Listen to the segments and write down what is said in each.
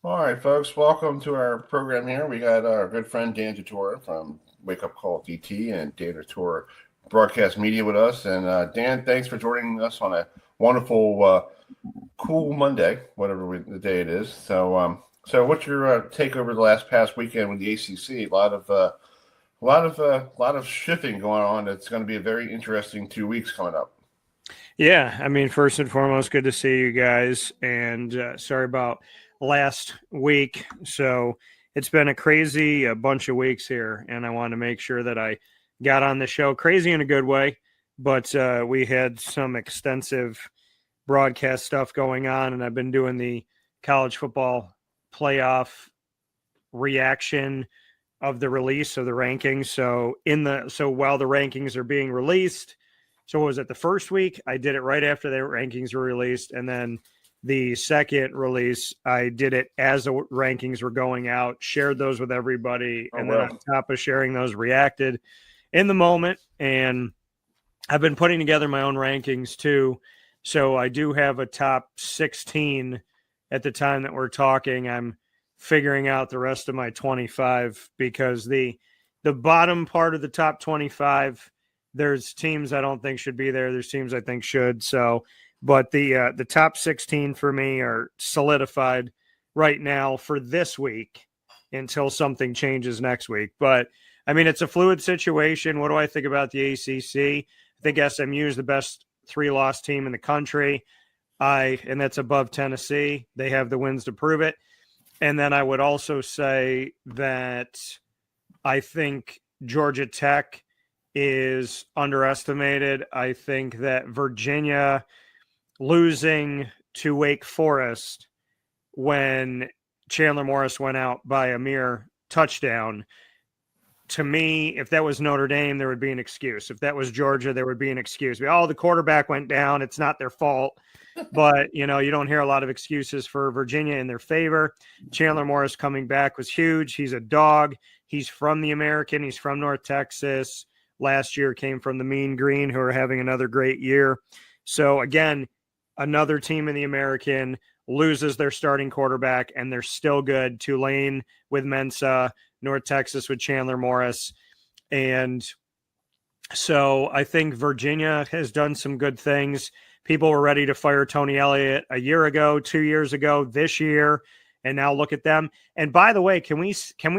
All right, folks, welcome to our program here. We got our good friend Dan Tortora from Wake Up Call DT and Dan Tortora Broadcast Media with us. And Dan, thanks for joining us on a wonderful, cool Monday, the day it is. So what's your take over the past weekend with the ACC? A lot of shifting going on. It's going to be a very interesting 2 weeks coming up. Yeah, I mean, first and foremost, good to see you guys. And sorry about last week. So it's been a crazy bunch of weeks here, and I wanted to make sure that I got on the show. Crazy in a good way, but we had some extensive broadcast stuff going on, and I've been doing the college football playoff reaction of the release of the rankings. So while the rankings are being released, so what was it, the first week? I did it right after the rankings were released, and then the second release, I did it as the rankings were going out, shared those with everybody, and then on top of sharing those, reacted in the moment. And I've been putting together my own rankings too. So I do have a top 16 at the time that we're talking. I'm figuring out the rest of my 25 because the bottom part of the top 25, there's teams I don't think should be there. There's teams I think should. So, but the top 16 for me are solidified right now for this week until something changes next week. But I mean, it's a fluid situation. What do I think about the ACC? I think SMU is the best 3-loss team in the country. And that's above Tennessee. They have the wins to prove it. And then I would also say that I think Georgia Tech is underestimated. I think that Virginia losing to Wake Forest when Chandler Morris went out by a mere touchdown, to me, if that was Notre Dame, there would be an excuse. If that was Georgia, there would be an excuse. The quarterback went down. It's not their fault. But, you don't hear a lot of excuses for Virginia in their favor. Chandler Morris coming back was huge. He's a dog. He's from the American. He's from North Texas. Last year came from the Mean Green, who are having another great year. So, again, another team in the American loses their starting quarterback, and they're still good. Tulane with Mensa, North Texas with Chandler Morris. And so I think Virginia has done some good things. People were ready to fire Tony Elliott a year ago, 2 years ago, this year, and now look at them. And by the way, can we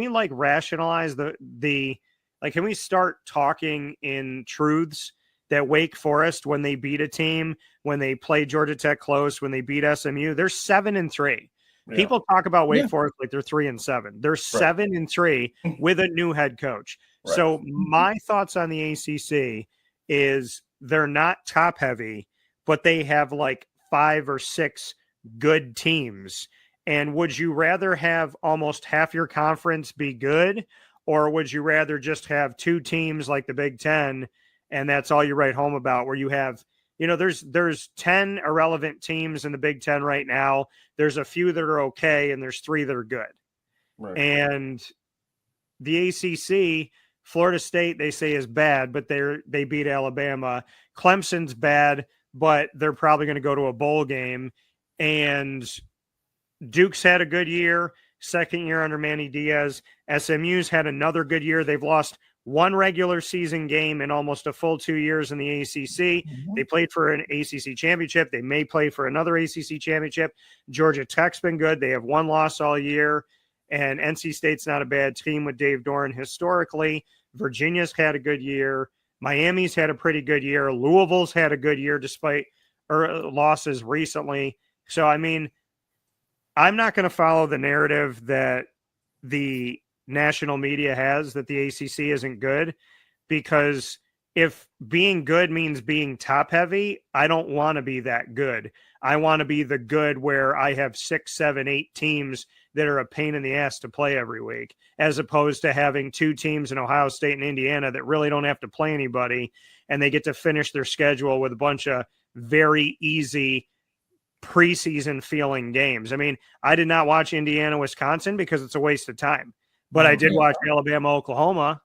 like rationalize can we start talking in truths that Wake Forest, when they beat a team, when they play Georgia Tech close, when they beat SMU, they're 7-3. Yeah. People talk about Wake Forest like they're 3-7. They're 7-3 with a new head coach. Right. So my thoughts on the ACC is they're not top heavy, but they have like 5 or 6 good teams. And would you rather have almost half your conference be good, or would you rather just have 2 teams like the Big Ten, and that's all you write home about, where you have, there's 10 irrelevant teams in the Big Ten right now. There's a few that are okay, and there's 3 that are good. Right. And the ACC, Florida State, they say is bad, but they beat Alabama. Clemson's bad, but they're probably going to go to a bowl game. And Duke's had a good year, second year under Manny Diaz. SMU's had another good year. They've lost 1 regular season game in almost a full 2 years in the ACC. Mm-hmm. They played for an ACC championship. They may play for another ACC championship. Georgia Tech's been good. They have 1 loss all year. And NC State's not a bad team with Dave Doran historically. Virginia's had a good year. Miami's had a pretty good year. Louisville's had a good year despite losses recently. So, I mean, I'm not going to follow the narrative that the national media has that the ACC isn't good, because if being good means being top heavy, I don't want to be that good. I want to be the good where I have 6, 7, 8 teams that are a pain in the ass to play every week, as opposed to having 2 teams in Ohio State and Indiana that really don't have to play anybody, and they get to finish their schedule with a bunch of very easy preseason feeling games. I mean, I did not watch Indiana, Wisconsin because it's a waste of time, but I did watch Alabama, Oklahoma,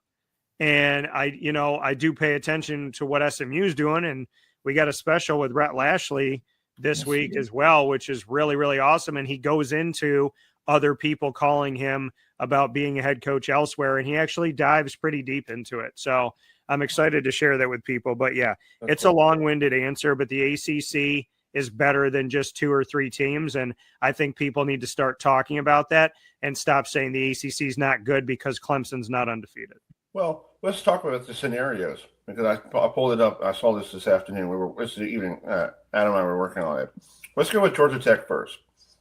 and I do pay attention to what SMU's doing, and we got a special with Rhett Lashley this week as well, which is really, really awesome. And he goes into other people calling him about being a head coach elsewhere, and he actually dives pretty deep into it. So I'm excited to share that with people. But yeah, it's a long-winded answer, but the ACC is better than just 2 or 3 teams. And I think people need to start talking about that and stop saying the ACC is not good because Clemson's not undefeated. Well, let's talk about the scenarios, because I pulled it up. I saw this afternoon. This evening. Adam and I were working on it. Let's go with Georgia Tech first.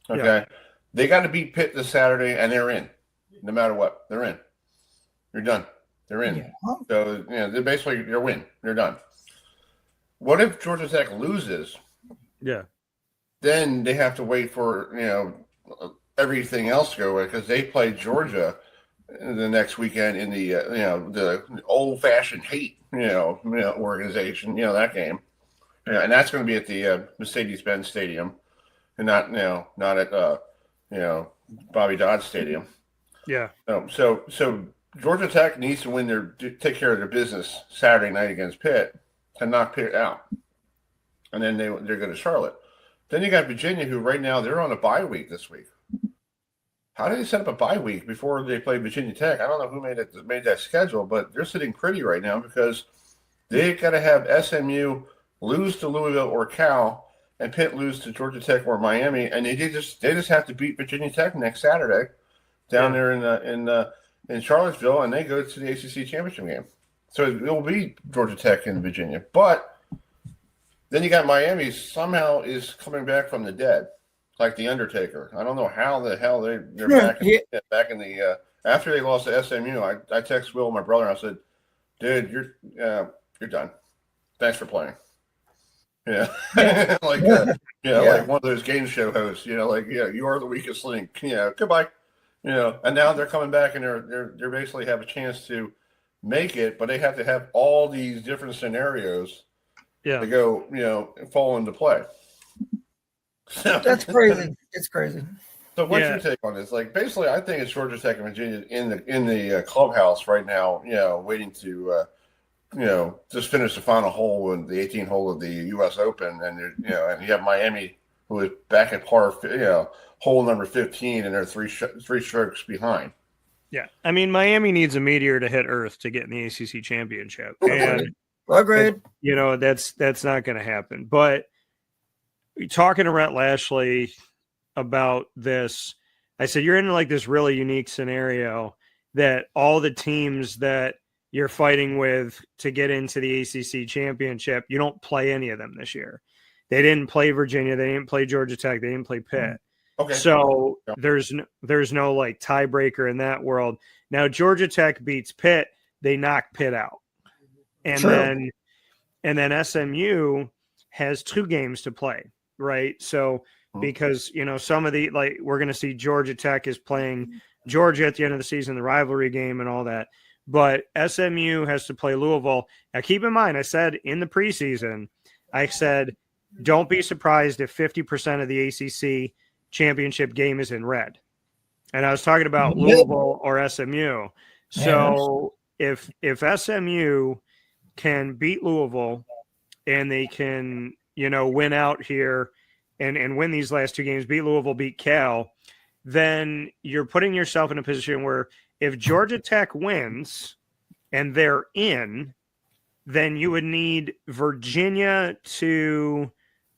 Okay. Yeah. They got to beat Pitt this Saturday, and they're in. No matter what, they're in. You're done. They're in. Yeah. So, they're basically, they're win. They're done. What if Georgia Tech loses? Yeah. Then they have to wait for, everything else to go away, because they play Georgia the next weekend in the, the old-fashioned hate, organization, that game. And that's going to be at the Mercedes-Benz Stadium, and not at, Bobby Dodd Stadium. Yeah. So Georgia Tech needs to take care of their business Saturday night against Pitt to knock Pitt out, and then they're going to Charlotte. Then you got Virginia, who right now they're on a bye week this week. How did they set up a bye week before they play Virginia Tech? I don't know who made that schedule, but they're sitting pretty right now because they got to have SMU lose to Louisville or Cal, and Pitt lose to Georgia Tech or Miami, and they just have to beat Virginia Tech next Saturday down there in Charlottesville, and they go to the ACC championship game. So it will be Georgia Tech and Virginia. But then you got Miami somehow is coming back from the dead, like the Undertaker. I don't know how the hell they're back in the after they lost to SMU. I texted Will, my brother, and I said, "Dude, you're done. Thanks for playing." Yeah, like one of those game show hosts. You are the weakest link. Goodbye. And now they're coming back, and they're basically have a chance to make it, but they have to have all these different scenarios to go, fall into play. That's crazy. It's crazy. So what's your take on this? Like, basically, I think it's Georgia Tech and Virginia in the clubhouse right now, waiting to just finish the final hole in the 18th hole of the U.S. Open, and and you have Miami, who is back at par, hole number 15, and they're three strokes behind. Yeah, I mean, Miami needs a meteor to hit Earth to get in the ACC championship, and agreed. That's not going to happen. But talking to Rhett Lashley about this, I said you're in like this really unique scenario that all the teams that you're fighting with to get into the ACC championship, you don't play any of them this year. They didn't play Virginia, they didn't play Georgia Tech, they didn't play Pitt. Okay. So there's no like tiebreaker in that world. Now Georgia Tech beats Pitt, they knock Pitt out. And then SMU has 2 games to play, right? So because some of the we're going to see Georgia Tech is playing Georgia at the end of the season, the rivalry game and all that. But SMU has to play Louisville. Now keep in mind, I said in the preseason, don't be surprised if 50% of the ACC championship game is in red. And I was talking about Louisville or SMU. So if SMU can beat Louisville and they can, win out here and win these last 2 games, beat Louisville, beat Cal, then you're putting yourself in a position where if Georgia Tech wins and they're in, then you would need Virginia to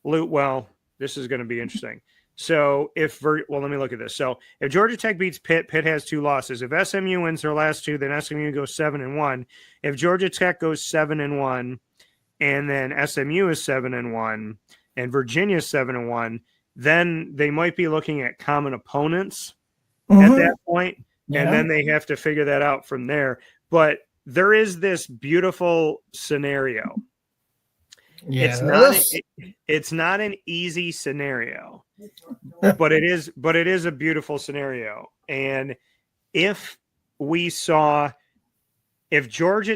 this is going to be interesting. So let me look at this. So if Georgia Tech beats Pitt, Pitt has 2 losses. If SMU wins their last 2, then SMU goes 7-1. If Georgia Tech goes 7-1, and then SMU is 7-1, and Virginia is 7-1, then they might be looking at common opponents at that point, and then they have to figure that out from there. But there is this beautiful scenario. Yeah. It's not an easy scenario, but it is a beautiful scenario. And if Georgia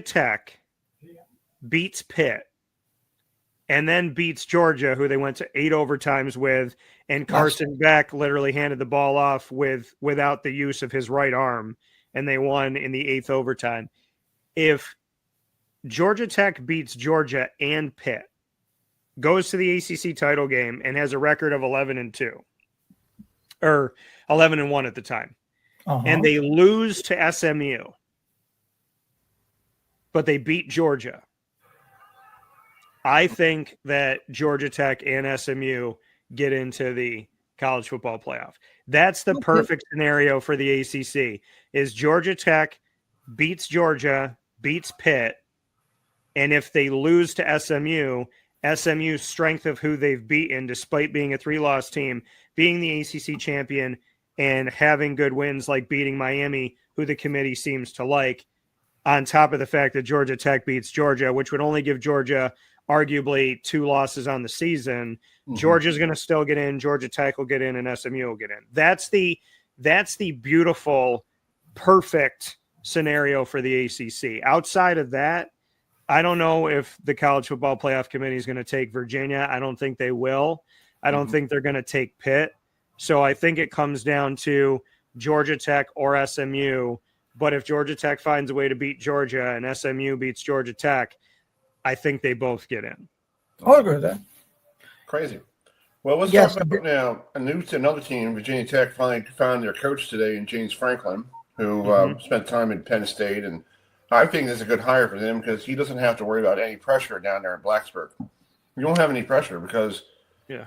Tech beats Pitt and then beats Georgia, who they went to 8 overtimes with, and Carson Beck literally handed the ball off without the use of his right arm, and they won in the 8th overtime. If Georgia Tech beats Georgia and Pitt, goes to the ACC title game and has a record of 11-2 or 11-1 at the time, and they lose to SMU, but they beat Georgia, I think that Georgia Tech and SMU get into the college football playoff. That's the perfect scenario for the ACC, is Georgia Tech beats Georgia, beats Pitt, and if they lose to SMU's strength of who they've beaten, despite being a 3-loss team, being the ACC champion and having good wins like beating Miami, who the committee seems to like, on top of the fact that Georgia Tech beats Georgia, which would only give Georgia arguably 2 losses on the season. Georgia's going to still get in, Georgia Tech will get in, and SMU will get in. That's the beautiful, perfect scenario for the ACC. Outside of that, I don't know if the College Football Playoff Committee is going to take Virginia. I don't think they will. I don't think they're going to take Pitt. So I think it comes down to Georgia Tech or SMU. But if Georgia Tech finds a way to beat Georgia and SMU beats Georgia Tech, I think they both get in. I'll agree with that. Crazy. Well, let's talk about now another team. Virginia Tech finally found their coach today in James Franklin, who spent time in Penn State, and I think this is a good hire for them because he doesn't have to worry about any pressure down there in Blacksburg. You don't have any pressure because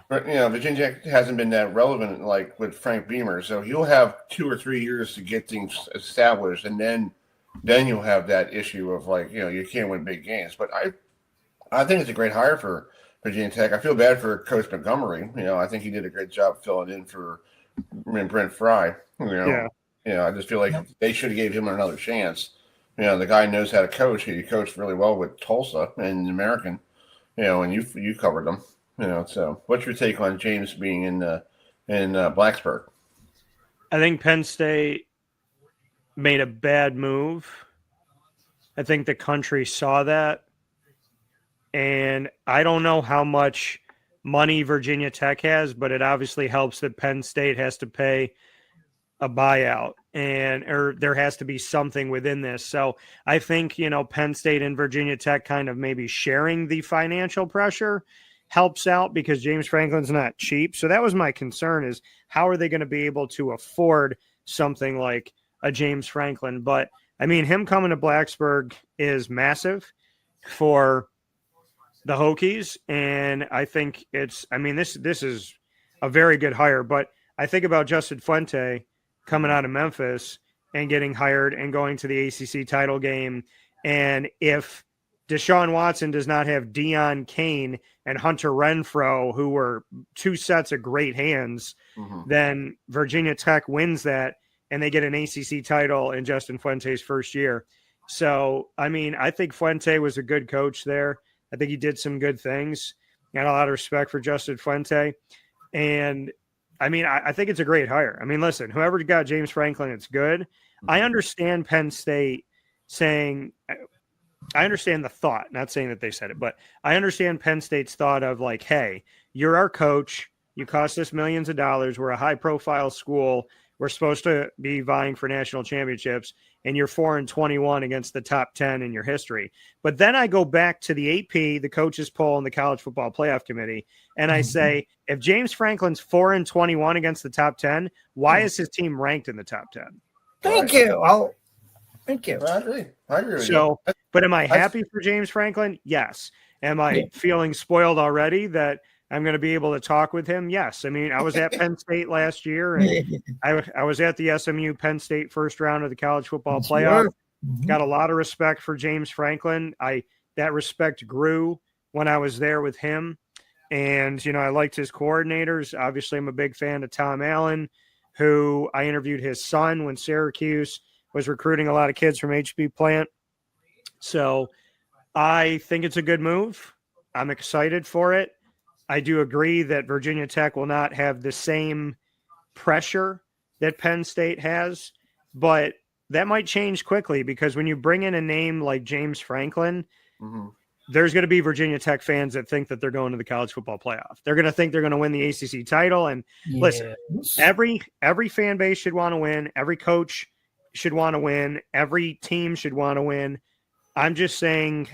Virginia Tech hasn't been that relevant like with Frank Beamer, so he'll have 2 or 3 years to get things established, and then you'll have that issue of you can't win big games. But I think it's a great hire for Virginia Tech. I feel bad for Coach Montgomery. I think he did a great job filling in for Brent Fry. I just feel like they should have gave him another chance. The guy knows how to coach. He coached really well with Tulsa and the American. And you covered them. So what's your take on James being in Blacksburg? I think Penn State made a bad move. I think the country saw that. And I don't know how much money Virginia Tech has, but it obviously helps that Penn State has to pay a buyout, or there has to be something within this. So I think, Penn State and Virginia Tech kind of maybe sharing the financial pressure helps out because James Franklin's not cheap. So that was my concern, is how are they going to be able to afford something like a James Franklin? But I mean, him coming to Blacksburg is massive for the Hokies. And I think this is a very good hire, but I think about Justin Fuente coming out of Memphis and getting hired and going to the ACC title game. And if Deshaun Watson does not have Deion Kane and Hunter Renfrow, who were 2 sets of great hands, then Virginia Tech wins that and they get an ACC title in Justin Fuente's first year. So, I mean, I think Fuente was a good coach there. I think he did some good things. Got a lot of respect for Justin Fuente. And I mean, I think it's a great hire. I mean, listen, whoever got James Franklin, it's good. I understand Penn State saying, I understand the thought, not saying that they said it, but I understand Penn State's thought of like, hey, you're our coach. You cost us millions of dollars. We're a high profile school. We're supposed to be vying for national championships, and you're 4-21 against the top 10 in your history. But then I go back to the AP, the coaches poll, and the College Football Playoff Committee, and I say, if James Franklin's 4-21 against the top 10, why is his team ranked in the top 10? Thank you. Thank you. I agree with you. But am I happy for James Franklin? Yes. Am I feeling spoiled already that I'm going to be able to talk with him? Yes. I mean, I was at Penn State last year, and I was at the SMU Penn State first round of the college football playoff. Got a lot of respect for James Franklin. That respect grew when I was there with him. And, I liked his coordinators. Obviously, I'm a big fan of Tom Allen, who I interviewed his son when Syracuse was recruiting a lot of kids from HB Plant. So I think it's a good move. I'm excited for it. I do agree that Virginia Tech will not have the same pressure that Penn State has, but that might change quickly because when you bring in a name like James Franklin, there's going to be Virginia Tech fans that think that they're going to the college football playoff. They're going to think they're going to win the ACC title. And listen, every fan base should want to win. Every coach should want to win. Every team should want to win. I'm just saying,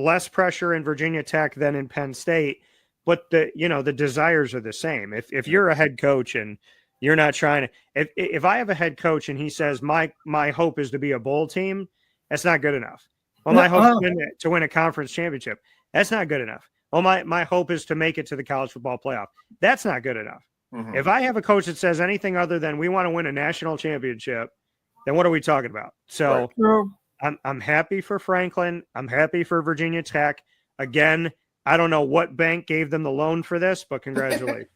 less pressure in Virginia Tech than in Penn State, but the desires are the same. If you're a head coach and you're not trying to, if I have a head coach and he says my hope is to be a bowl team, that's not good enough. Well, my hope is to win a conference championship. That's not good enough. Well, my hope is to make it to the college football playoff. That's not good enough. Mm-hmm. If I have a coach that says anything other than we want to win a national championship, then what are we talking about? So I'm happy for Franklin. I'm happy for Virginia Tech. Again, I don't know what bank gave them the loan for this, but congratulations.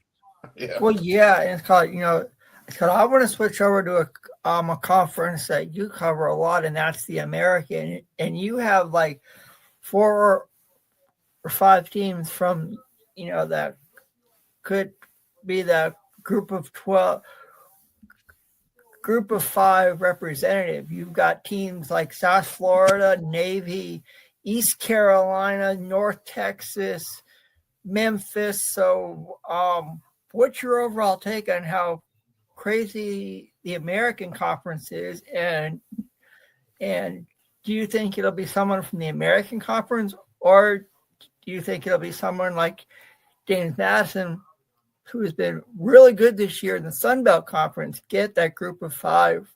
Yeah. Well, yeah, and it's called, I want to switch over to a conference that you cover a lot, and that's the American. And you have like 4 or 5 teams from, that could be that group of 5 representative. You've got teams like South Florida, Navy, East Carolina, North Texas, Memphis. So what's your overall take on how crazy the American Conference is? And do you think it'll be someone from the American Conference, or do you think it'll be someone like James Madison, who has been really good this year in the Sun Belt Conference, get that group of 5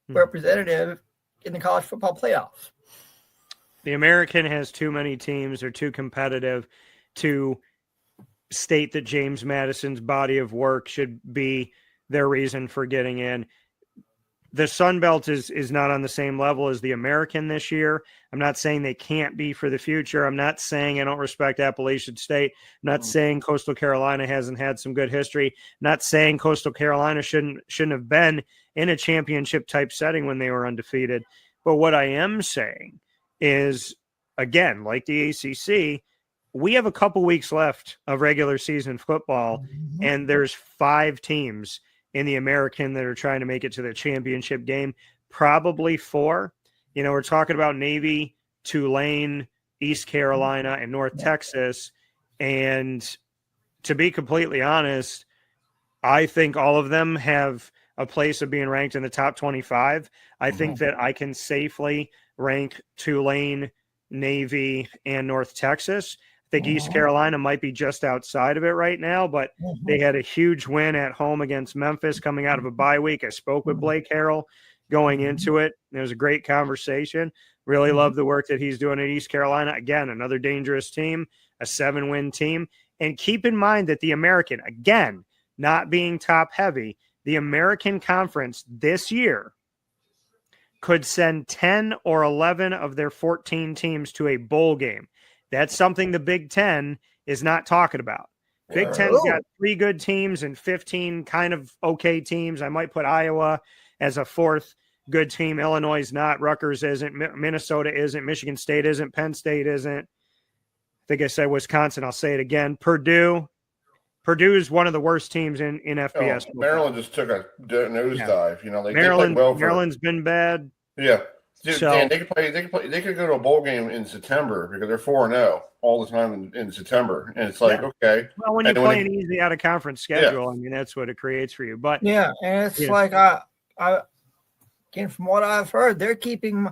representative in the college football playoffs? The American has too many teams. They're too competitive to state that James Madison's body of work should be their reason for getting in. The Sun Belt is not on the same level as the American this year. I'm not saying they can't be for the future. I'm not saying I don't respect Appalachian State. I'm not saying Coastal Carolina hasn't had some good history. I'm not saying Coastal Carolina shouldn't have been in a championship type setting when they were undefeated. But what I am saying is, again, like the ACC, we have a couple weeks left of regular season football, and there's 5 teams in the American that are trying to make it to the championship game, probably 4. We're talking about Navy, Tulane, East Carolina, and North Texas. And to be completely honest, I think all of them have a place of being ranked in the top 25. I think that I can safely rank Tulane, Navy, and North Texas. I think East Carolina might be just outside of it right now, but they had a huge win at home against Memphis coming out of a bye week. I spoke with Blake Harrell going into it. It was a great conversation. Really love the work that he's doing at East Carolina. Again, another dangerous team, a 7-win team. And keep in mind that the American, again, not being top heavy, the American Conference this year could send 10 or 11 of their 14 teams to a bowl game. That's something the Big Ten is not talking about. Big Ten's got 3 good teams and 15 kind of okay teams. I might put Iowa as a 4th good team. Illinois is not. Rutgers isn't. Minnesota isn't. Michigan State isn't. Penn State isn't. I think I said Wisconsin. I'll say it again. Purdue is one of the worst teams in FBS. Maryland just took a nosedive. Maryland's been bad. Yeah. Dude, so, Dan, they could go to a bowl game in September because they're 4-0 all the time in September, and it's like okay. Well, when you play an easy out of conference schedule, I mean that's what it creates for you. But and it's like I again, from what I've heard, they're keeping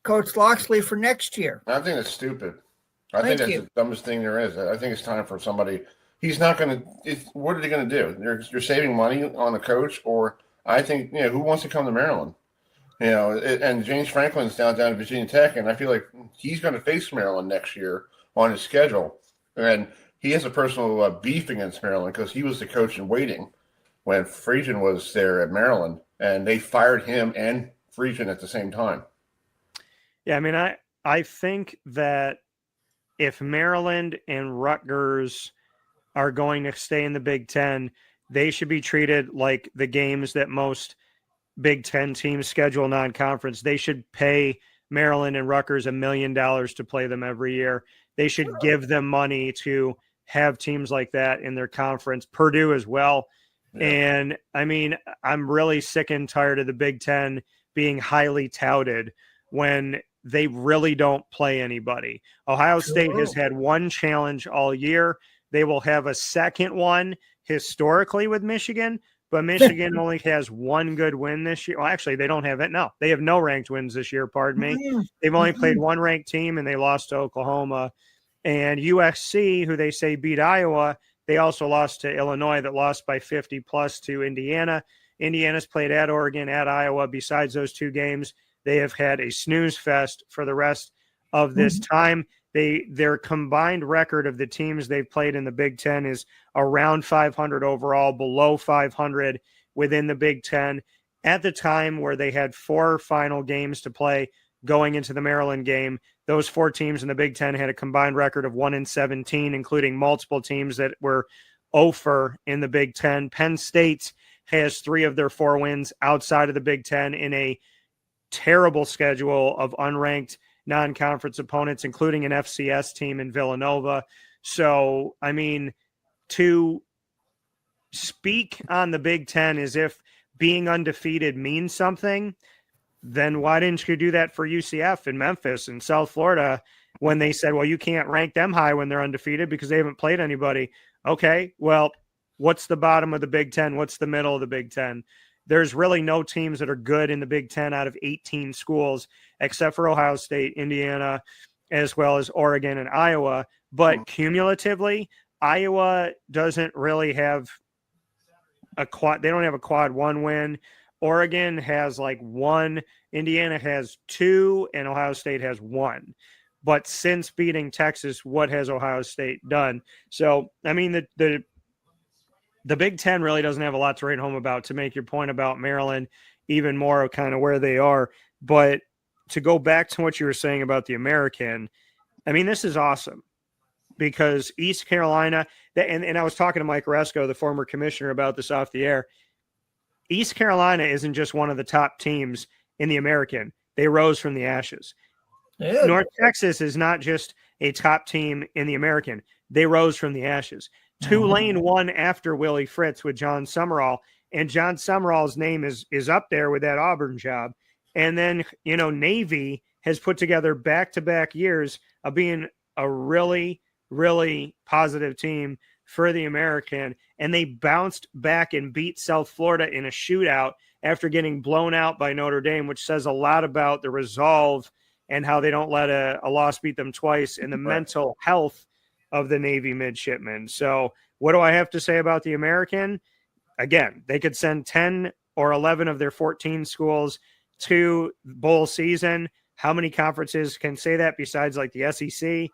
Coach Loxley for next year. I think it's stupid. I think that's the dumbest thing there is. I think it's time for somebody. He's not going to. What are they going to do? You're saving money on a coach, or I think who wants to come to Maryland? And James Franklin's down at Virginia Tech, and I feel like he's going to face Maryland next year on his schedule. And he has a personal beef against Maryland because he was the coach in waiting when Friesen was there at Maryland, and they fired him and Friesen at the same time. Yeah, I mean, I think that if Maryland and Rutgers are going to stay in the Big Ten, they should be treated like the games that most Big Ten teams schedule non-conference. They should pay Maryland and Rutgers $1 million to play them every year. They should give them money to have teams like that in their conference. Purdue as well. Yeah. And I mean, I'm really sick and tired of the Big Ten being highly touted when they really don't play anybody. Ohio State has had one challenge all year. They will have a second one historically with Michigan, but Michigan only has one good win this year. Well, actually, they don't have it. No, they have no ranked wins this year. Pardon me. They've only played one ranked team, and they lost to Oklahoma. And USC, who they say beat Iowa, they also lost to Illinois, that lost by 50 plus to Indiana. Indiana's played at Oregon, at Iowa. Besides those two games, they have had a snooze fest for the rest of this time. Their combined record of the teams they've played in the Big Ten is around 500 overall, below 500 within the Big Ten. At the time where they had 4 final games to play going into the Maryland game, those 4 teams in the Big Ten had a combined record of 1-17, including multiple teams that were 0-for in the Big Ten. Penn State has 3 of their 4 wins outside of the Big Ten in a terrible schedule of unranked non-conference opponents, including an FCS team in Villanova. So, I mean, to speak on the Big Ten as if being undefeated means something, then why didn't you do that for UCF and Memphis and South Florida when they said, well, you can't rank them high when they're undefeated because they haven't played anybody? Okay, well, what's the bottom of the Big Ten? What's the middle of the Big Ten? There's really no teams that are good in the Big Ten out of 18 schools, except for Ohio State, Indiana, as well as Oregon and Iowa. But cumulatively, Iowa doesn't really have a quad. They don't have a quad 1 win. Oregon has like 1, Indiana has 2, and Ohio State has 1. But since beating Texas, what has Ohio State done? So, I mean, the Big Ten really doesn't have a lot to write home about, to make your point about Maryland even more of kind of where they are. But to go back to what you were saying about the American, I mean, this is awesome because East Carolina, and I was talking to Mike Resco, the former commissioner, about this off the air. East Carolina isn't just one of the top teams in the American. They rose from the ashes. Yeah. North Texas is not just a top team in the American. They rose from the ashes. Tulane won after Willie Fritz with John Summerall, and John Summerall's name is up there with that Auburn job. And then, Navy has put together back-to-back years of being a really, really positive team for the American, and they bounced back and beat South Florida in a shootout after getting blown out by Notre Dame, which says a lot about the resolve and how they don't let a loss beat them twice, and the mental health of the Navy midshipmen. So what do I have to say about the American? Again, they could send 10 or 11 of their 14 schools to bowl season. How many conferences can say that besides like the SEC?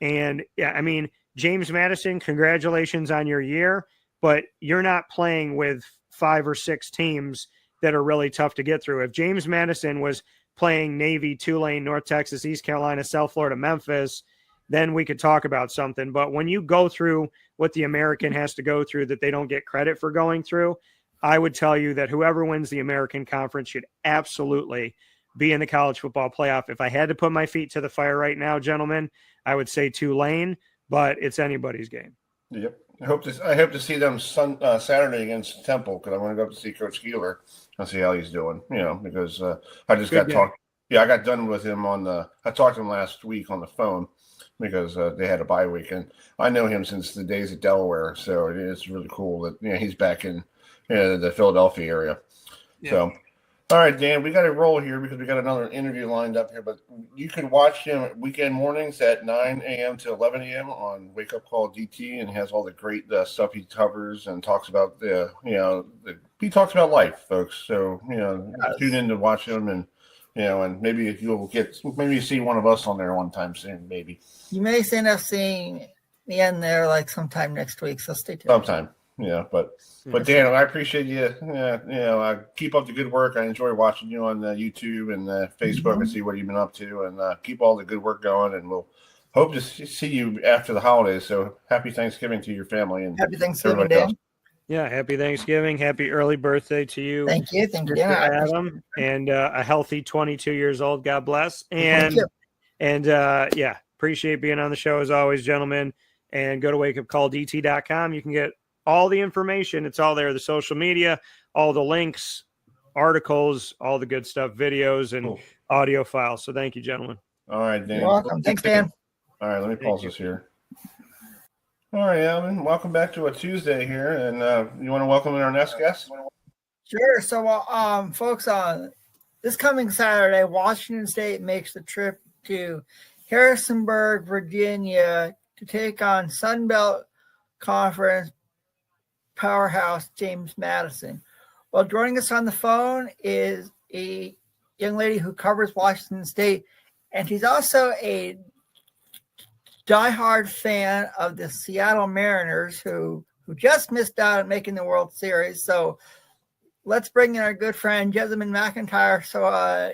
And yeah, I mean, James Madison, congratulations on your year, but you're not playing with 5 or 6 teams that are really tough to get through. If James Madison was playing Navy, Tulane, North Texas, East Carolina, South Florida, Memphis, then we could talk about something. But when you go through what the American has to go through that they don't get credit for going through, I would tell you that whoever wins the American Conference should absolutely be in the college football playoff. If I had to put my feet to the fire right now, gentlemen, I would say Tulane, but it's anybody's game. Yep. I hope to see them Saturday against Temple, because I want to go up to see Coach Keeler and see how he's doing. Because I just got talked. Yeah, I got done with him I talked to him last week on the phone because they had a bye week, and I know him since the days at Delaware, so it's really cool that he's back in the Philadelphia area. Yeah. So. All right, Dan, we got to roll here because we got another interview lined up here, but you can watch him weekend mornings at 9 a.m. to 11 a.m. on Wake Up Call DT, and has all the great stuff he covers and talks about he talks about life, folks. So, tune in to watch him, and, and maybe you'll see one of us on there one time soon, maybe. You may end up seeing me in there like sometime next week, so stay tuned. Sometime. Yeah, but Dan, I appreciate you. I keep up the good work. I enjoy watching you on YouTube and Facebook and see what you've been up to, and keep all the good work going. And we'll hope to see you after the holidays. So happy Thanksgiving to your family, and happy Thanksgiving, Dan. Yeah, happy Thanksgiving. Happy early birthday to you. Thank you, Adam, and a healthy 22 years old. God bless. And appreciate being on the show as always, gentlemen. And go to wakeupcalldt.com. You can get all the information. It's all there, the social media, all the links, articles, all the good stuff, videos and audio files. So thank you, gentlemen. All right, Dan. You're welcome. Thanks, Dan. All right, let me pause this here. All right, Alvin. Welcome back to a Tuesday here, and you want to welcome in our next guest? Sure. So, folks, this coming Saturday, Washington State makes the trip to Harrisonburg, Virginia, to take on Sun Belt Conference powerhouse James Madison. Well, joining us on the phone is a young lady who covers Washington State, and she's also a diehard fan of the Seattle Mariners, who just missed out on making the World Series. So let's bring in our good friend Jessamyn McIntyre. So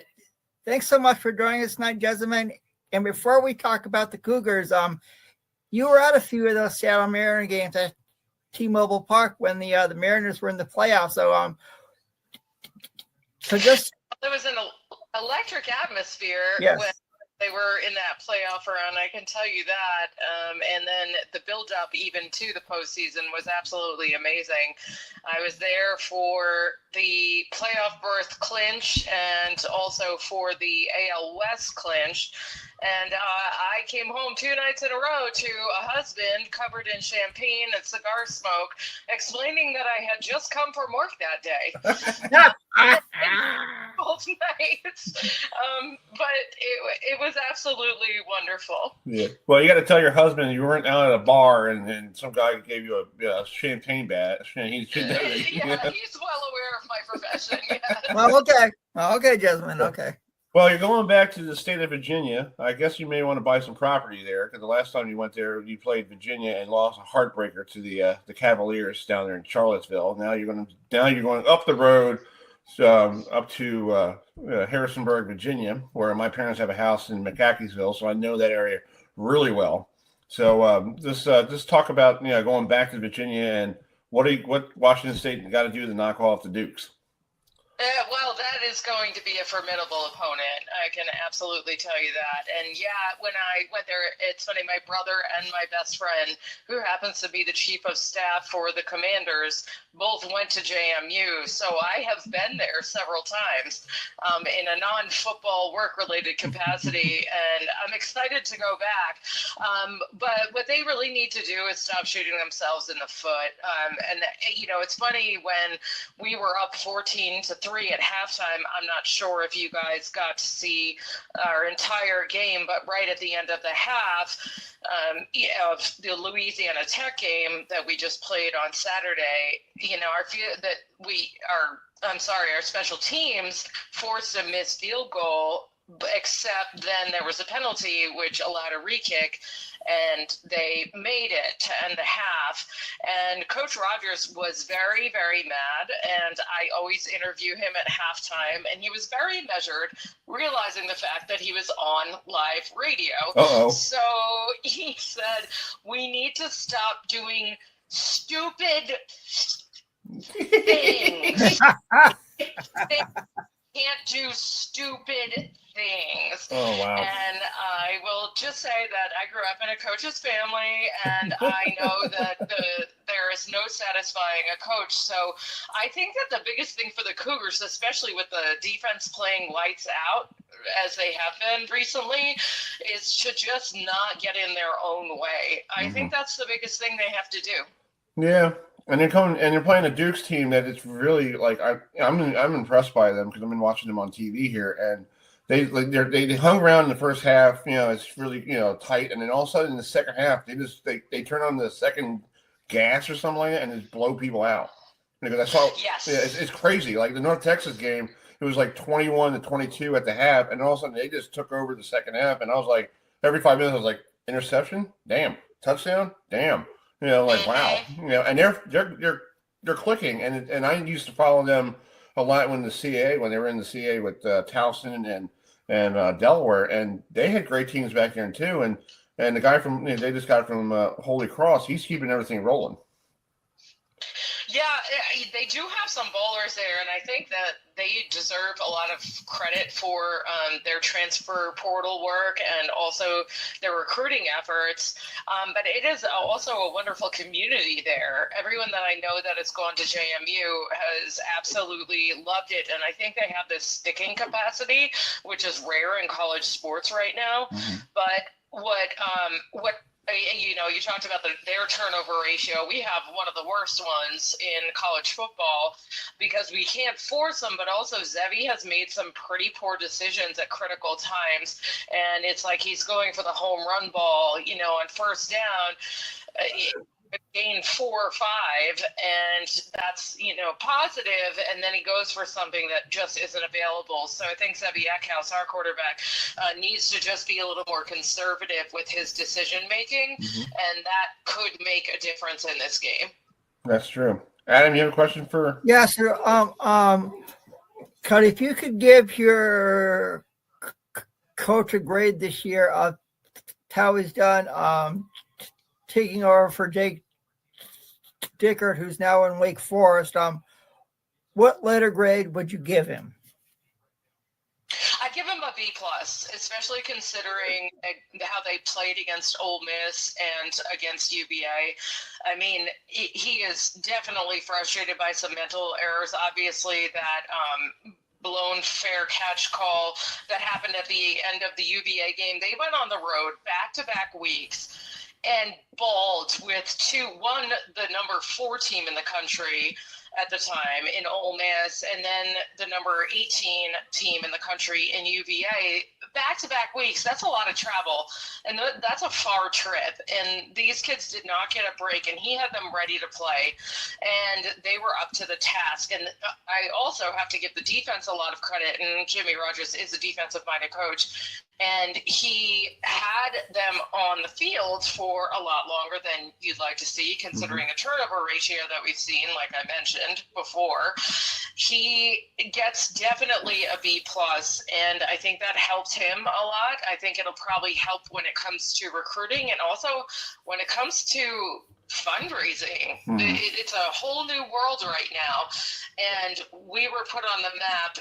thanks so much for joining us tonight, Jessamyn. And before we talk about the Cougars, you were at a few of those Seattle Mariner games at T-Mobile Park when the Mariners were in the playoffs. So there was an electric atmosphere yes. when they were in that playoff run, I can tell you that. And then the build-up even to the postseason was absolutely amazing. I was there for the playoff berth clinch and also for the AL West clinch. And I came home 2 nights in a row to a husband covered in champagne and cigar smoke, explaining that I had just come from work that day. Both nights. But it was absolutely wonderful. Yeah. Well, you got to tell your husband you weren't out at a bar and some guy gave you a champagne bat. Yeah, he's well aware of my profession. Yeah. Well, okay, Jessamyn. Okay. Well, you're going back to the state of Virginia. I guess you may want to buy some property there because the last time you went there, you played Virginia and lost a heartbreaker to the Cavaliers down there in Charlottesville. Now you're going up the road, up to Harrisonburg, Virginia, where my parents have a house in McCaskiesville, so I know that area really well. So just talk about going back to Virginia and what Washington State got to do to knock off the Dukes. Well, that is going to be a formidable opponent. I can absolutely tell you that. And yeah, when I went there, it's funny, my brother and my best friend, who happens to be the chief of staff for the Commanders, both went to JMU. So I have been there several times in a non-football work-related capacity, and I'm excited to go back. But what they really need to do is stop shooting themselves in the foot. And it's funny, when we were up 14-3 at halftime, I'm not sure if you guys got to see our entire game, but right at the end of the half of the Louisiana Tech game that we just played on Saturday, our special teams forced a missed field goal, except then there was a penalty which allowed a re-kick, and they made it to end the half. And Coach Rogers was very, very mad, and I always interview him at halftime, and he was very measured, realizing the fact that he was on live radio. Uh-oh. So he said, we need to stop doing stupid things. They can't do stupid things. Oh, wow. And I will just say that I grew up in a coach's family, and I know that there is no satisfying a coach. So I think that the biggest thing for the Cougars, especially with the defense playing lights out, as they have been recently, is to just not get in their own way. I think that's the biggest thing they have to do. Yeah. And you're playing a Dukes team that it's really like I'm impressed by them because I've been watching them on TV here, and they hung around in the first half. It's really tight, and then all of a sudden in the second half they turn on the second gas or something like that and just blow people out. Because I saw, yes, it's crazy. Like the North Texas game, it was like 21-22 at the half, and all of a sudden they just took over the second half, and I was like, every 5 minutes I was like, interception, damn, touchdown, damn. Wow. And they're clicking, and I used to follow them a lot when they were in the CA with Towson and Delaware, and they had great teams back there too. And the guy they just got from Holy Cross, he's keeping everything rolling. Yeah, they do have some bowlers there, and I think that they deserve a lot of credit for their transfer portal work and also their recruiting efforts. But it is also a wonderful community there. Everyone that I know that has gone to JMU has absolutely loved it, and I think they have this sticking capacity, which is rare in college sports right now. Mm-hmm. But what You talked about their turnover ratio. We have one of the worst ones in college football because we can't force them, but also Zevi has made some pretty poor decisions at critical times. And it's like he's going for the home run ball, on first down. Gain 4 or 5, and that's positive, and then he goes for something that just isn't available. So I think Zevi Eckhouse, our quarterback, needs to just be a little more conservative with his decision making, and that could make a difference in this game. That's true. Adam, you have a question for? Yeah, sir. Cut, if you could give your coach a grade this year of how he's done, taking over for Jake Dickert, who's now in Wake Forest, what letter grade would you give him? I'd give him a B+, especially considering how they played against Ole Miss and against UVA. I mean, he is definitely frustrated by some mental errors. Obviously, that blown fair catch call that happened at the end of the UVA game. They went on the road back-to-back weeks and balled with the number 4 team in the country at the time in Ole Miss, and then the number 18 team in the country in UVA, back-to-back weeks. That's a lot of travel, and that's a far trip, and these kids did not get a break, and he had them ready to play, and they were up to the task. And I also have to give the defense a lot of credit, and Jimmy Rogers is a defensive-minded coach, and he had them on the field for a lot longer than you'd like to see, considering a turnover ratio that we've seen, like I mentioned before. He gets definitely a B+, and I think that helped him a lot. I think it'll probably help when it comes to recruiting, and also when it comes to fundraising. It's a whole new world right now, and we were put on the map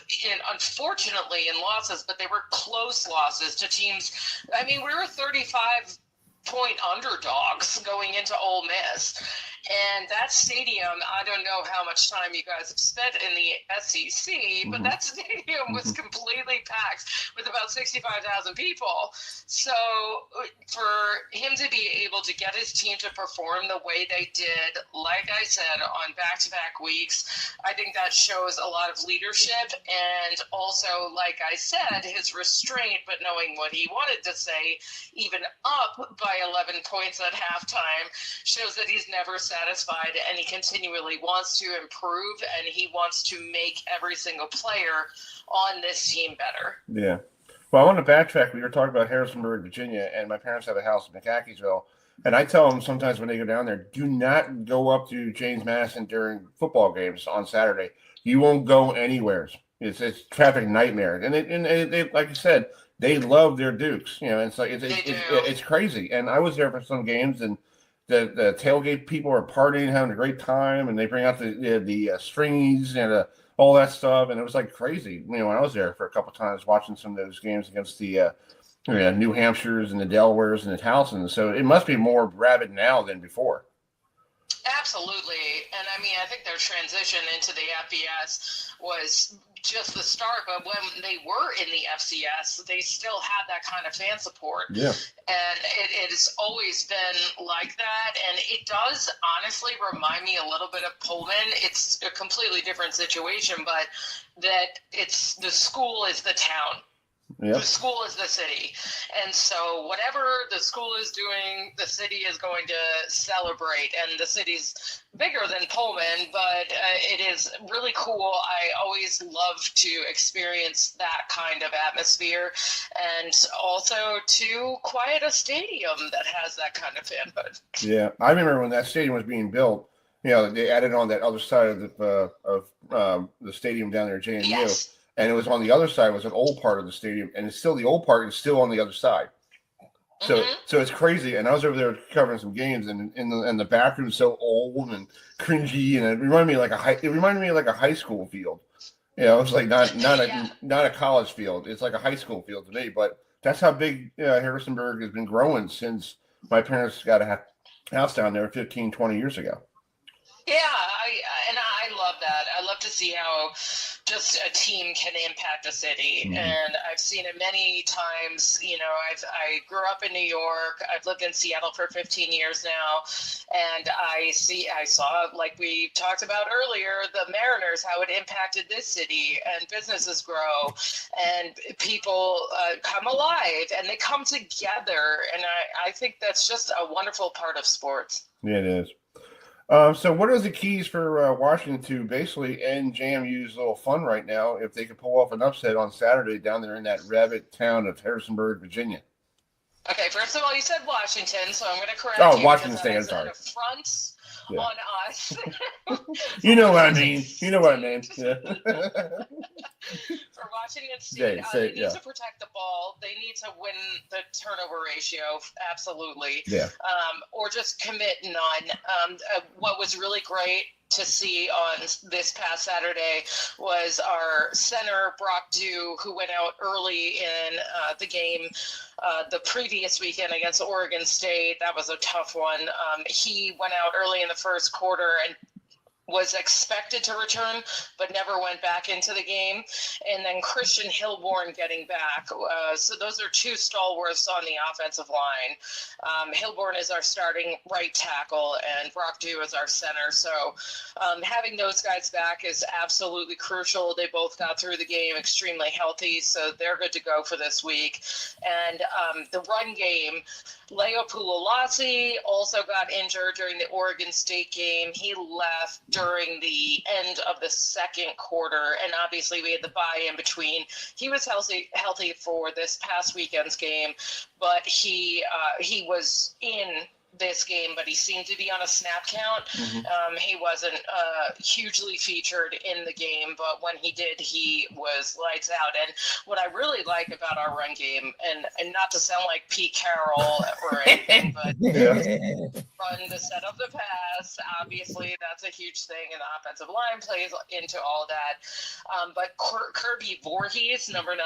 unfortunately in losses, but they were close losses to teams. I mean, we were 35-point underdogs going into Ole Miss. And that stadium, I don't know how much time you guys have spent in the SEC, but that stadium was completely packed with about 65,000 people. So for him to be able to get his team to perform the way they did, like I said, on back-to-back weeks, I think that shows a lot of leadership. And also, like I said, his restraint, but knowing what he wanted to say, even up by 11 points at halftime, shows that he's never satisfied, and he continually wants to improve, and he wants to make every single player on this team better. Yeah. Well, I want to backtrack. We were talking about Harrisonburg, Virginia, and my parents have a house in McAkeesville, and I tell them sometimes when they go down there, do not go up to James Madison during football games on Saturday. You won't go anywhere. It's a traffic nightmare, and they, like you said, they love their Dukes. It's like it's crazy. And I was there for some games, and the tailgate people are partying, having a great time, and they bring out the stringies and all that stuff, and it was like crazy. When I was there for a couple of times watching some of those games against the New Hampshires and the Delawares and the Towsons, so it must be more rabid now than before. Absolutely, and I mean, I think their transition into the FBS was just the start, but when they were in the FCS, they still had that kind of fan support. Yeah. And it has always been like that, and it does honestly remind me a little bit of Pullman. It's a completely different situation, but that it's the school is the town. Yep. The school is the city. And so whatever the school is doing, the city is going to celebrate. And the city's bigger than Pullman, but it is really cool. I always love to experience that kind of atmosphere, and also to quiet a stadium that has that kind of fanhood. Yeah, I remember when that stadium was being built, they added on that other side of the stadium down there at JMU. Yes. And it was on the other side, was an old part of the stadium, and it's still the old part is still on the other side. So so it's crazy. And I was over there covering some games, and the bathroom's so old and cringy, and it reminded me like a high school field. It's like not a college field. It's like a high school field to me. But that's how big Harrisonburg has been growing since my parents got a house down there 15, 20 years ago. Yeah, I love that. I love love to see how just a team can impact a city. And I've seen it many times. You know, I grew up in New York. I've lived in Seattle for 15 years now. And I saw, like we talked about earlier, the Mariners, how it impacted this city, and businesses grow and people come alive and they come together. And I think that's just a wonderful part of sports. Yeah, it is. So what are the keys for Washington to basically end JMU's little fun right now if they could pull off an upset on Saturday down there in that rabbit town of Harrisonburg, Virginia? Okay, first of all, you said Washington, so I'm going to correct you. Washington because State, that is an affront on us. You know what I mean. You know what I mean. Yeah. For Washington State, they need to protect the ball. They need to win the turnover ratio, absolutely. Yeah. Or just commit none. What was really great to see on this past Saturday was our center, Brock Dew, who went out early in the game the previous weekend against Oregon State. That was a tough one. He went out early in the first quarter and was expected to return, but never went back into the game. And then Christian Hilborn getting back. So those are two stalwarts on the offensive line. Hilborn is our starting right tackle, and Brock Dew is our center. So having those guys back is absolutely crucial. They both got through the game extremely healthy, so they're good to go for this week. And the run game, Leo Pulalasi also got injured during the Oregon State game. He left during the end of the second quarter, and obviously we had the bye in between. He was healthy for this past weekend's game, but he was in this game, but he seemed to be on a snap count. He wasn't hugely featured in the game, but when he did, he was lights out. And what I really like about our run game, and not to sound like Pete Carroll or anything, but run the set of the pass, obviously that's a huge thing, and the offensive line plays into all that. But Kirby Voorhees, number 9,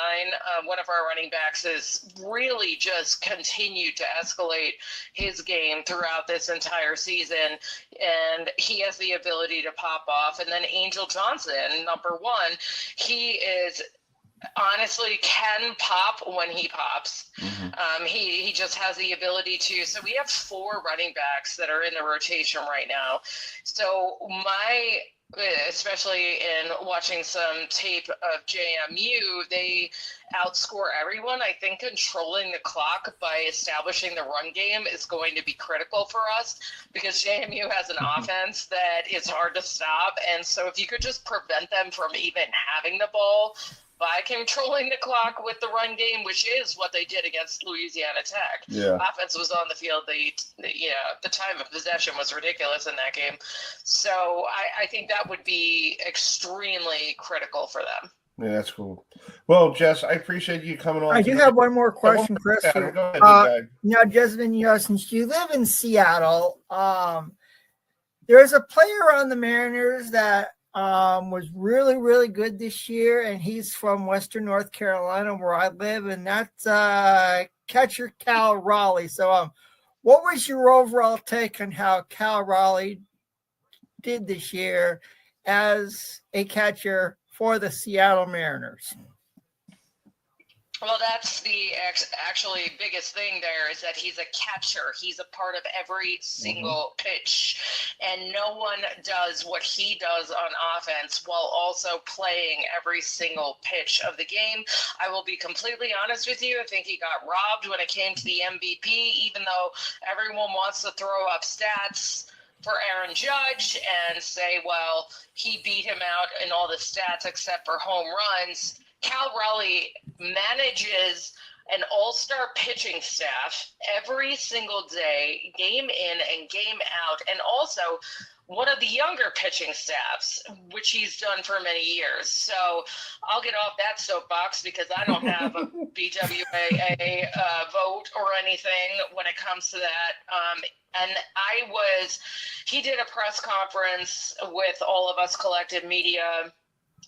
one of our running backs, has really just continued to escalate his game throughout this entire season, and he has the ability to pop off. And then Angel Johnson, number 1, he is honestly can pop when he pops. He just has the ability to. So we have 4 running backs that are in the rotation right now. So especially in watching some tape of JMU, they outscore everyone. I think controlling the clock by establishing the run game is going to be critical for us, because JMU has an offense that is hard to stop. And so if you could just prevent them from even having the ball by controlling the clock with the run game, which is what they did against Louisiana Tech. Offense was on the field. The time of possession was ridiculous in that game. So I think that would be extremely critical for them. Yeah, that's cool. Well, Jess, I appreciate you coming on. I do have one more question, Chris. Go ahead, now, Jessamyn, since you live in Seattle, there's a player on the Mariners that was really, really good this year, and he's from Western North Carolina, where I live, and that's catcher Cal Raleigh. So what was your overall take on how Cal Raleigh did this year as a catcher for the Seattle Mariners? Well, that's the actually biggest thing there, is that he's a catcher. He's a part of every single pitch, and no one does what he does on offense while also playing every single pitch of the game. I will be completely honest with you. I think he got robbed when it came to the MVP, even though everyone wants to throw up stats for Aaron Judge and say, well, he beat him out in all the stats except for home runs. Cal Raleigh manages an all-star pitching staff every single day, game in and game out, and also one of the younger pitching staffs, which he's done for many years. So I'll get off that soapbox because I don't have a BWAA vote or anything when it comes to that. And he did a press conference with all of us collective media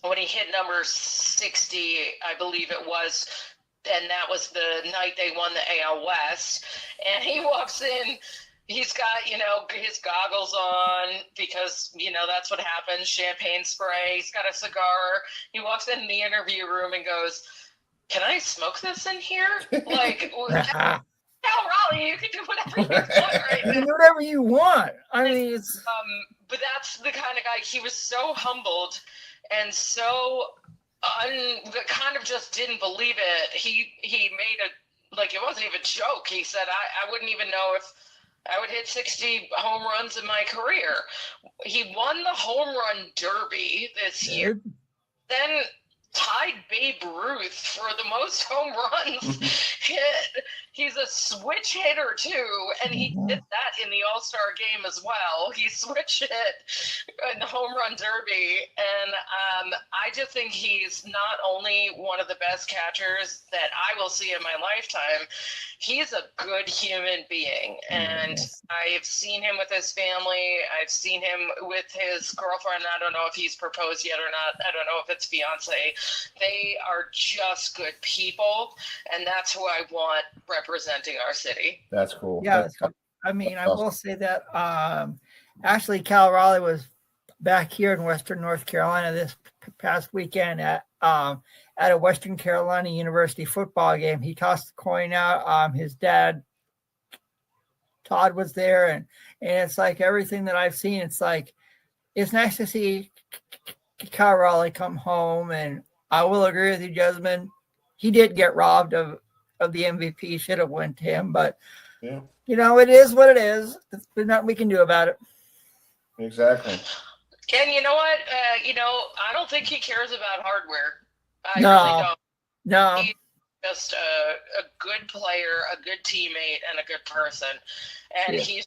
when he hit number 60, I believe it was, and that was the night they won the AL West. And he walks in, He's got, his goggles on because, that's what happens. Champagne spray. He's got a cigar. He walks in the interview room and goes, "Can I smoke this in here?" Like, Cal Raleigh, you can do whatever you want right now. You can do whatever you want. I mean, it's. But that's the kind of guy. He was so humbled and so kind of just didn't believe it. He made it wasn't even a joke. He said, I wouldn't even know if I would hit 60 home runs in my career. He won the home run derby this year, then tied Babe Ruth for the most home runs hit. He's a switch hitter too, and he did that in the All-Star game as well. He switch hit in the home run derby, and I just think he's not only one of the best catchers that I will see in my lifetime, he's a good human being, and I've seen him with his family. I've seen him with his girlfriend. I don't know if he's proposed yet or not. I don't know if it's fiance. They are just good people, and that's who I want representing our city. That's cool. Yeah, I mean, I will say that actually Cal Raleigh was back here in Western North Carolina this past weekend at a Western Carolina University football game. He tossed the coin out. His dad, Todd, was there, and it's like everything that I've seen. It's like it's nice to see Cal Raleigh come home, and I will agree with you, Jessamyn. He did get robbed of the MVP. Should have went to him, but yeah, it is what it is. There's nothing we can do about it. Exactly. And you know what? I don't think he cares about hardware. I No. really don't. No. He's just a good player, a good teammate, and a good person. And he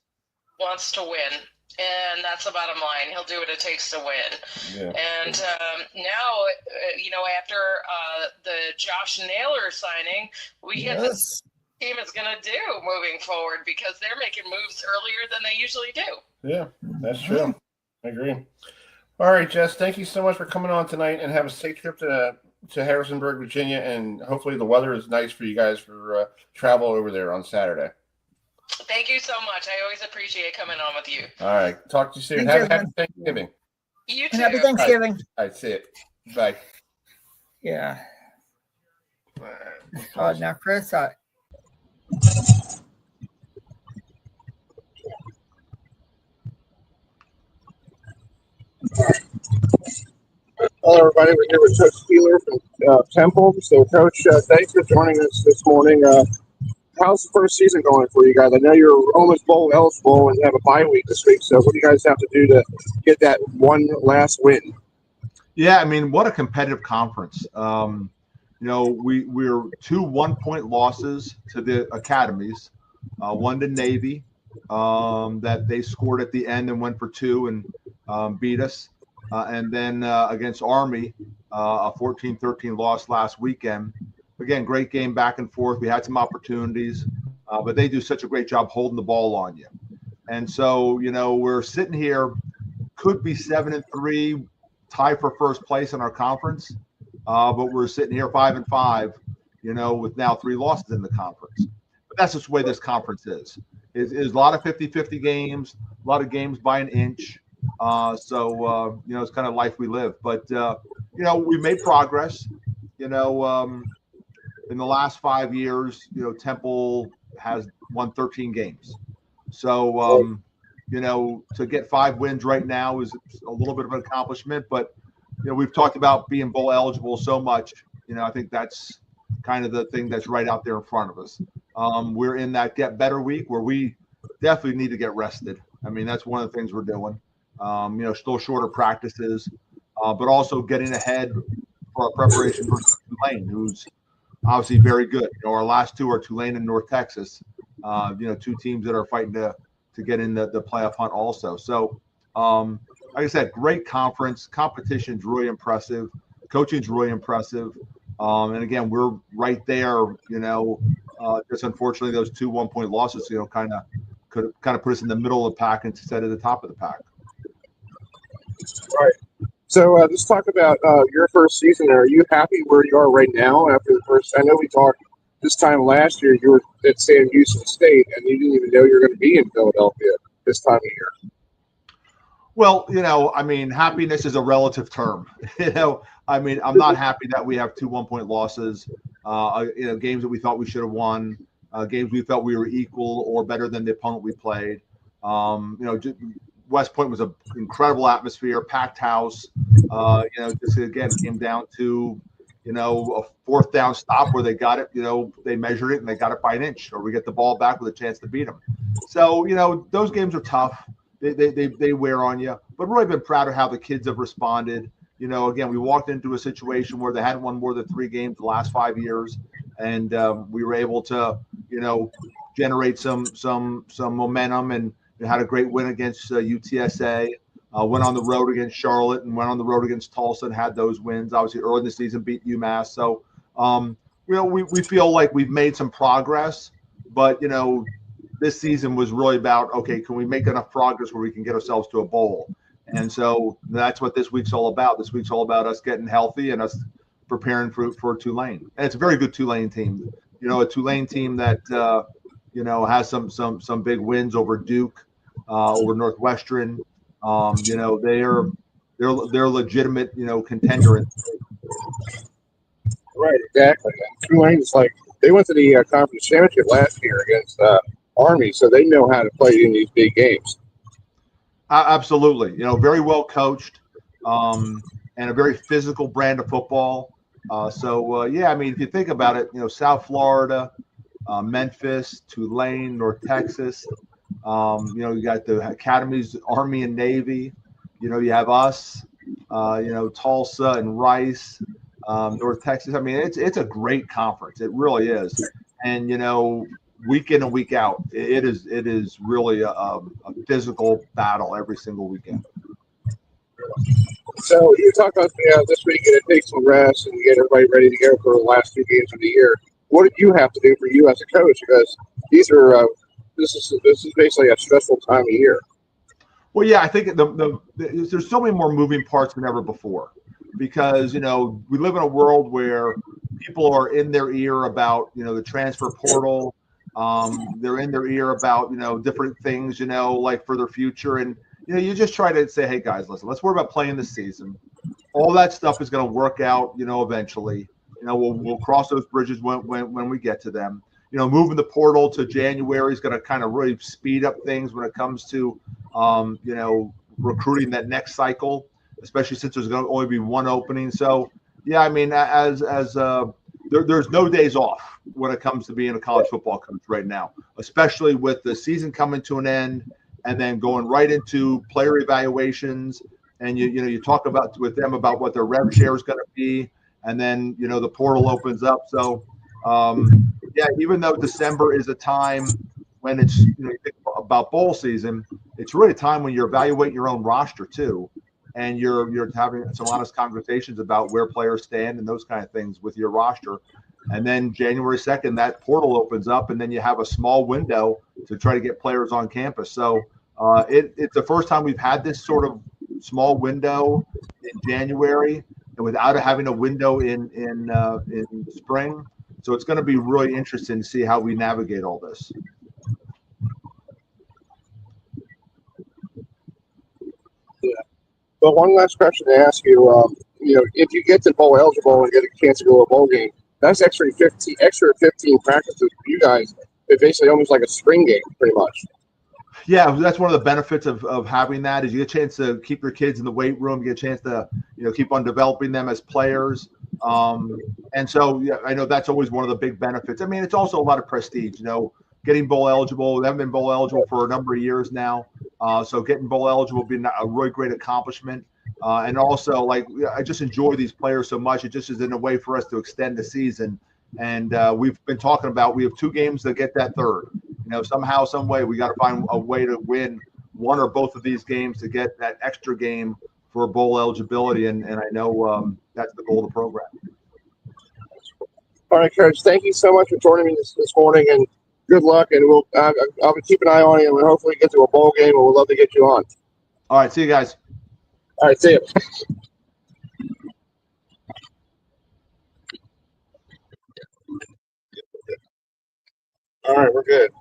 wants to win. And that's the bottom line. He'll do what it takes to win. Yeah. And now, after the Josh Naylor signing, we get this team is going to do moving forward because they're making moves earlier than they usually do. Yeah, that's true. I agree. All right, Jess, thank you so much for coming on tonight, and have a safe trip to Harrisonburg, Virginia, and hopefully the weather is nice for you guys for travel over there on Saturday. Thank you so much. I always appreciate coming on with you. All right. Talk to you soon. Thank you, Happy Thanksgiving. You too. Happy Thanksgiving. All right, see it. Bye. Yeah. Now, Chris, Hello, everybody. We're here with Coach Keeler from Temple. So, Coach, thanks for joining us this morning. How's the first season going for you guys? I know you're almost bowl eligible and you have a bye week this week. So, what do you guys have to do to get that one last win? Yeah, I mean, what a competitive conference. We're 2 1-point losses to the academies, one to Navy that they scored at the end and went for 2 and beat us. And then against Army, a 14-13 loss last weekend. Again, great game back and forth. We had some opportunities, but they do such a great job holding the ball on you. And so, we're sitting here, could be 7-3, tie for first place in our conference, but we're sitting here 5-5, with now 3 losses in the conference. But that's just the way this conference is. It's a lot of 50-50 games, a lot of games by an inch. So it's kind of life we live. But, we made progress. In the last 5 years, Temple has won 13 games. So, to get 5 wins right now is a little bit of an accomplishment. But, we've talked about being bowl eligible so much. I think that's kind of the thing that's right out there in front of us. We're in that get better week where we definitely need to get rested. I mean, that's one of the things we're doing. Still shorter practices, but also getting ahead for our preparation for Tulane, who's obviously very good. Our last 2 are Tulane and North Texas, 2 teams that are fighting to get in the playoff hunt also. So, like I said, great conference. Competition's really impressive. Coaching's really impressive. And again, we're right there, just unfortunately those 2 1-point losses, kind of put us in the middle of the pack instead of the top of the pack. All right. So let's talk about your first season. Are you happy where you are right now after the first? I know we talked this time last year you were at Sam Houston State, and you didn't even know you were going to be in Philadelphia this time of year. Well, I mean, happiness is a relative term. I mean, I'm not happy that we have 2 1-point losses. Games that we thought we should have won, games we felt we were equal or better than the opponent we played. West Point was an incredible atmosphere, packed house. Just again came down to, a fourth down stop where they got it. They measured it and they got it by an inch, or we get the ball back with a chance to beat them. So those games are tough. They wear on you, but really been proud of how the kids have responded. Again, we walked into a situation where they hadn't won more than 3 games the last 5 years, and we were able to, generate some momentum, and had a great win against UTSA. Went on the road against Charlotte and went on the road against Tulsa and had those wins. Obviously, early in the season, beat UMass. So, we feel like we've made some progress, but this season was really about, okay, can we make enough progress where we can get ourselves to a bowl? And so that's what this week's all about. This week's all about us getting healthy and us preparing for Tulane. And it's a very good Tulane team. A Tulane team that has some big wins over Duke, over Northwestern. They're legitimate, contender. Right, exactly. And Tulane's they went to the conference championship last year against Army, so they know how to play in these big games. Absolutely. Very well coached, and a very physical brand of football. I mean, if you think about it, South Florida, Memphis, Tulane, North Texas, you got the academies, Army and Navy, you have us, Tulsa and Rice, North Texas. I mean, it's a great conference. It really is. And, week in and week out, it is really a physical battle every single weekend. So you talked about this weekend, it takes some rest and get everybody ready to go for the last 2 games of the year. What did you have to do for you as a coach? Because these are this is basically a stressful time of year. Well, yeah, I think there's so many more moving parts than ever before, because we live in a world where people are in their ear about the transfer portal. They're in their ear about different things like for their future, and you just try to say, hey guys, listen, let's worry about playing this season. All that stuff is going to work out eventually. We'll cross those bridges when we get to them. Moving the portal to January is going to kind of really speed up things when it comes to recruiting that next cycle, especially since there's going to only be one opening. So yeah, I mean, there's no days off when it comes to being a college football coach right now, especially with the season coming to an end and then going right into player evaluations. And you talk with them about what their rev share is going to be, and then the portal opens up. So even though December is a time when it's you think about bowl season, it's really a time when you're evaluating your own roster too, and you're having some honest conversations about where players stand and those kind of things with your roster. And then January 2nd, that portal opens up, and then you have a small window to try to get players on campus. So it's the first time we've had this sort of small window in January, and without having a window in spring. So it's going to be really interesting to see how we navigate all this. Yeah. But one last question to ask you, if you get to bowl eligible and get a chance to go to a bowl game, that's extra 15 practices for you guys. It's basically almost like a spring game, pretty much. Yeah, that's one of the benefits of having that, is you get a chance to keep your kids in the weight room, you get a chance to keep on developing them as players. And so yeah, I know that's always one of the big benefits. I mean, it's also a lot of prestige, getting bowl eligible. They haven't been bowl eligible for a number of years now. So getting bowl eligible would be a really great accomplishment. And also, I just enjoy these players so much. It just is in a way for us to extend the season. And we've been talking about, we have 2 games to get that third. Somehow, some way, we got to find a way to win one or both of these games to get that extra game for bowl eligibility. And I know that's the goal of the program. All right, Coach, thank you so much for joining me this morning, and good luck. And I'll keep an eye on you, and we'll hopefully get to a bowl game, and we'd love to get you on. All right, see you guys. All right, see you. good.